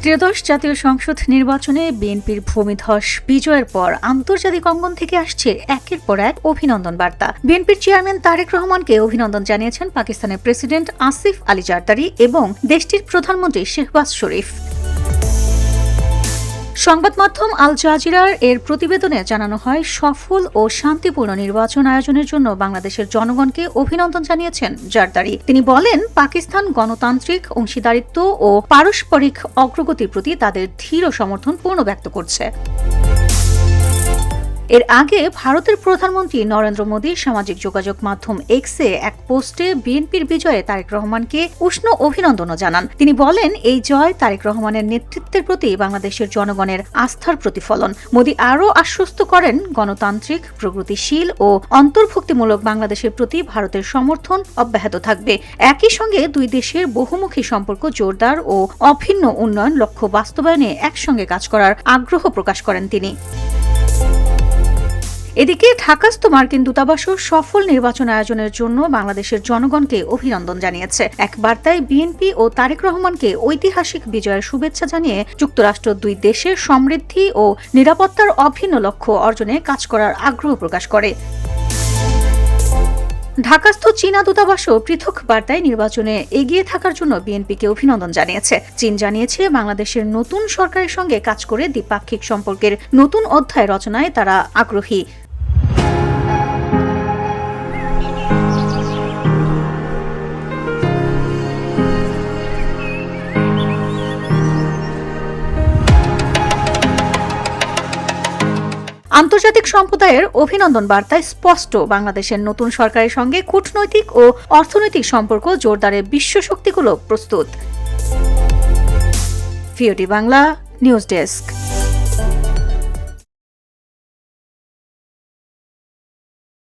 ত্রয়োদশ জাতীয় সংসদ নির্বাচনে বিএনপির ভূমিধস বিজয়ের পর আন্তর্জাতিক অঙ্গন থেকে আসছে একের পর এক অভিনন্দন বার্তা। বিএনপির চেয়ারম্যান তারেক রহমানকে অভিনন্দন জানিয়েছেন পাকিস্তানের প্রেসিডেন্ট আসিফ আলী জারদারি এবং দেশটির প্রধানমন্ত্রী শেহবাজ শরীফ। সংবাদ মাধ্যম আল জাজিরার এর প্রতিবেদনে জানানো হয়, সফল ও শান্তিপূর্ণ নির্বাচন আয়োজনের জন্য বাংলাদেশের জনগণকে অভিনন্দন জানিয়েছেন জারদারি। তিনি বলেন, পাকিস্তান গণতান্ত্রিক অংশীদারিত্ব ও পারস্পরিক অগ্রগতির প্রতি তাদের দৃঢ় সমর্থন পূর্ণ ব্যক্ত করছে। এর আগে ভারতের প্রধানমন্ত্রী নরেন্দ্র মোদী সামাজিক যোগাযোগ মাধ্যম এক্সে এক পোস্টে বিএনপির বিজয়ে তারেক রহমানকে উষ্ণ অভিনন্দনও জানান। তিনি বলেন, এই জয় তারেক রহমানের নেতৃত্বের প্রতি বাংলাদেশের জনগণের আস্থার প্রতিফলন। মোদী আরও আশ্বস্ত করেন, গণতান্ত্রিক, প্রগতিশীল ও অন্তর্ভুক্তিমূলক বাংলাদেশের প্রতি ভারতের সমর্থন অব্যাহত থাকবে। একই সঙ্গে দুই দেশের বহুমুখী সম্পর্ক জোরদার ও অভিন্ন উন্নয়ন লক্ষ্য বাস্তবায়নে একসঙ্গে কাজ করার আগ্রহ প্রকাশ করেন তিনি। এদিকে ঢাকাস্থ মার্কিন দূতাবাসও সফল নির্বাচন আয়োজনের জন্য বাংলাদেশের জনগণকে অভিনন্দন জানিয়েছে। এক বার্তায় বিএনপি ও তারেক রহমানকে ঐতিহাসিক বিজয়ের শুভেচ্ছা জানিয়ে যুক্তরাষ্ট্র দুই দেশের সমৃদ্ধি ও নিরাপত্তার অভিন্ন লক্ষ্য অর্জনে কাজ করার আগ্রহ প্রকাশ করে। ঢাকাস্থ চীনা দূতাবাসও পৃথক বার্তায় নির্বাচনে এগিয়ে থাকার জন্য বিএনপিকে অভিনন্দন জানিয়েছে। চীন জানিয়েছে, বাংলাদেশের নতুন সরকারের সঙ্গে কাজ করে দ্বিপাক্ষিক সম্পর্কের নতুন অধ্যায় রচনায় তারা আগ্রহী। আন্তর্জাতিক সম্প্রদায়ের অভিনন্দন বার্তায় স্পষ্ট, বাংলাদেশের নতুন সরকারের সঙ্গে কূটনৈতিক ও অর্থনৈতিক সম্পর্ক জোরদারে বিশ্ব শক্তিগুলো প্রস্তুত। ভিওটি বাংলা নিউজ ডেস্ক।